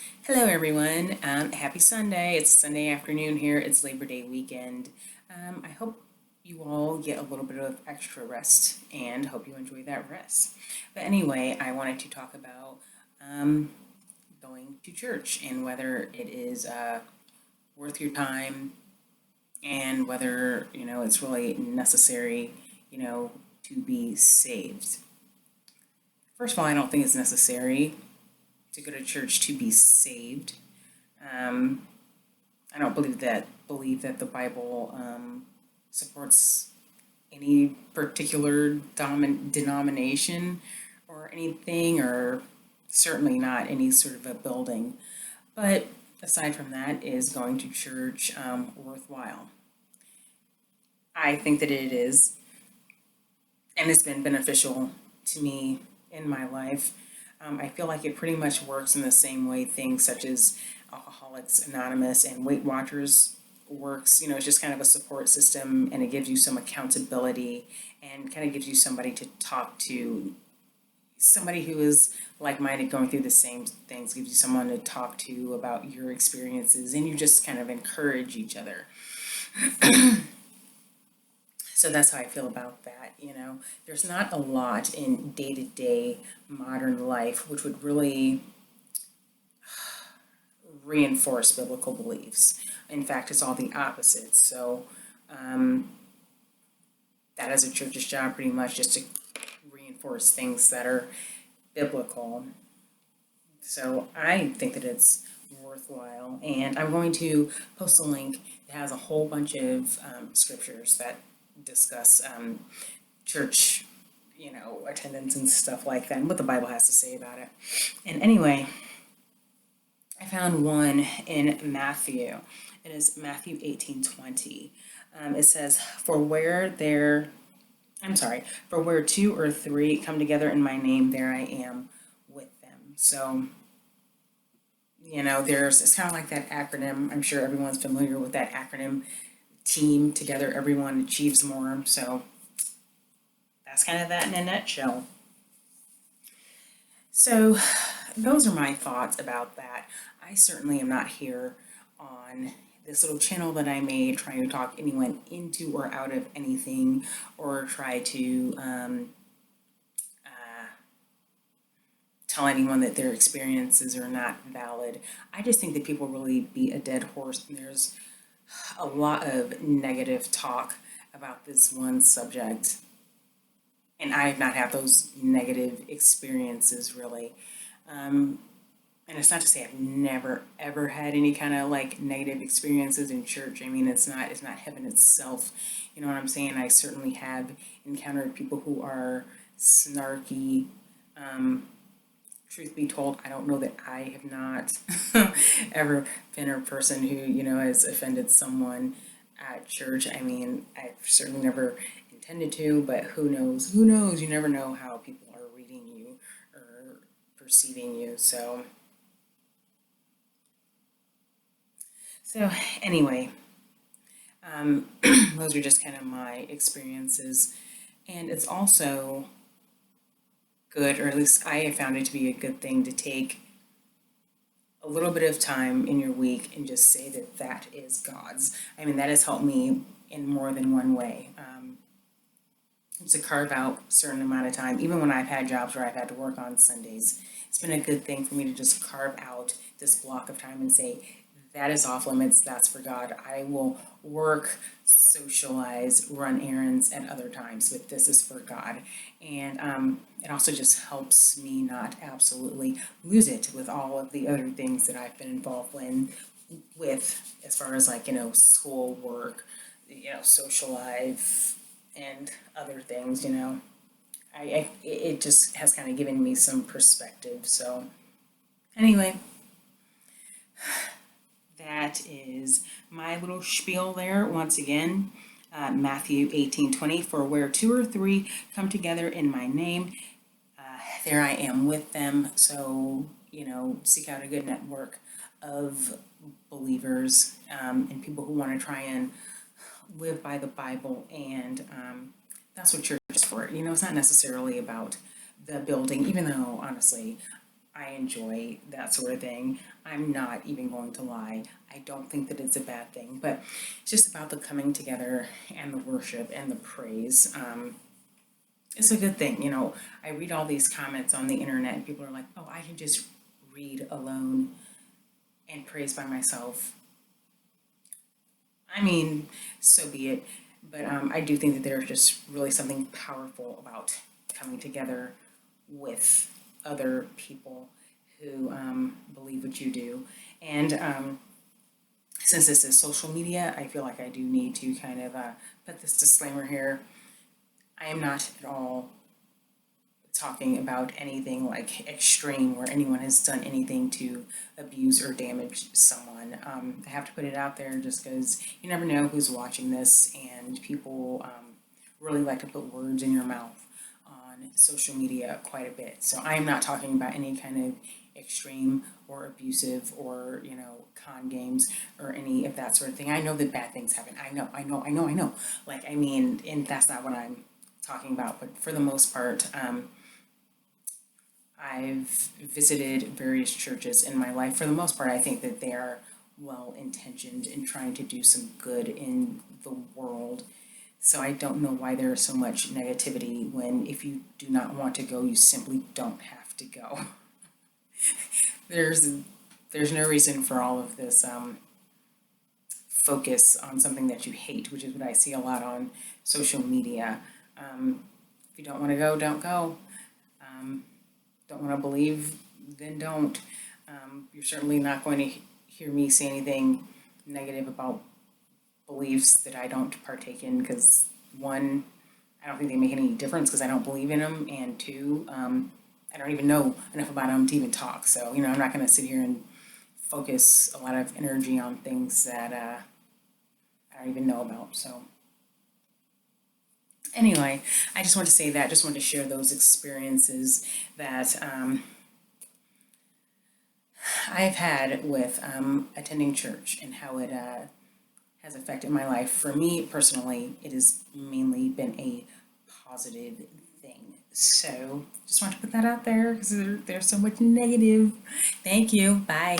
Hello, everyone. Happy Sunday. It's Sunday afternoon here. It's Labor Day weekend. I hope you all get a little bit of extra rest and hope you enjoy that rest. But anyway, I wanted to talk about um, going to church and whether it is worth your time and whether, it's really necessary, to be saved. First of all, I don't think it's necessary to go to church to be saved. Um, I don't believe that the Bible supports any particular denomination or anything, or certainly not any sort of a building. But aside from that, is going to church worthwhile? I think that it is, and it's been beneficial to me in my life. I feel like it pretty much works in the same way things such as Alcoholics Anonymous and Weight Watchers works. It's just kind of a support system, and it gives you some accountability and kind of gives you somebody to talk to, somebody who is like-minded going through the same things, gives you someone to talk to about your experiences, and you just kind of encourage each other. So that's how I feel about that. There's not a lot in day-to-day modern life which would really reinforce biblical beliefs. In fact, it's all the opposite. So um, that is a church's job pretty much, just to reinforce things that are biblical. So I think that it's worthwhile, and I'm going to post a link that has a whole bunch of scriptures that discuss church, attendance and stuff like that, and what the Bible has to say about it. And anyway, I found one in Matthew. It is Matthew 18:20. It says, for where two or three come together in my name, there I am with them. So, it's kind of like that acronym. I'm sure everyone's familiar with that acronym, team, together, everyone achieves more. So that's kind of that in a nutshell. So those are my thoughts about that. I certainly am not here on this little channel that I made trying to talk anyone into or out of anything, or try to tell anyone that their experiences are not valid. I just think that people really beat a dead horse, and there's a lot of negative talk about this one subject. And I have not had those negative experiences really. Um, and it's not to say I've never ever had any kind of like negative experiences in church. I mean, it's not heaven itself. You know what I'm saying? I certainly have encountered people who are snarky. Um, Truth be told, I don't know that I have not ever been a person who, has offended someone at church. I mean, I've certainly never intended to, but who knows? Who knows? You never know how people are reading you or perceiving you. So anyway, those are just kind of my experiences. And it's also good, or at least I have found it to be a good thing, to take a little bit of time in your week and just say that that is God's. I mean, that has helped me in more than one way. To carve out a certain amount of time, even when I've had jobs where I've had to work on Sundays, it's been a good thing for me to just carve out this block of time and say, that is off limits, that's for God. I will work, socialize, run errands at other times, but this is for God. And it also just helps me not absolutely lose it with all of the other things that I've been involved with, as far as like, school, work, social life, and other things. It just has kind of given me some perspective. So anyway, that is my little spiel there. Once again, Matthew 18:20, for where two or three come together in my name, there I am with them. So, seek out a good network of believers, and people who want to try and live by the Bible. And that's what church is for. It's not necessarily about the building, even though honestly, I enjoy that sort of thing. I'm not even going to lie. I don't think that it's a bad thing, but it's just about the coming together and the worship and the praise. It's a good thing. I read all these comments on the internet and people are like, oh, I can just read alone and praise by myself. I mean, so be it. But I do think that there's just really something powerful about coming together with other people who believe what you do. And since this is social media, I feel like I do need to kind of put this disclaimer here. I am not at all talking about anything like extreme where anyone has done anything to abuse or damage someone. I have to put it out there just because you never know who's watching this, and people really like to put words in your mouth on social media quite a bit. So I am not talking about any kind of extreme or abusive or con games or any of that sort of thing. I know that bad things happen. I know. Like, I mean, and that's not what I'm talking about. But for the most part, I've visited various churches in my life. For the most part, I think that they are well intentioned in trying to do some good in the world. So I don't know why there is so much negativity when if you do not want to go, you simply don't have to go. There's there's no reason for all of this focus on something that you hate, which is what I see a lot on social media. If you don't want to go, don't go. Don't want to believe, then don't. You're certainly not going to hear me say anything negative about beliefs that I don't partake in because, one, I don't think they make any difference because I don't believe in them, and two, I don't even know enough about them to even talk. So, I'm not going to sit here and focus a lot of energy on things that I don't even know about. So, anyway, I just want to say that, just want to share those experiences that I've had with attending church and how it has affected my life. For me personally, it has mainly been a positive thing. So just want to put that out there because there's so much negative. Thank you. Bye.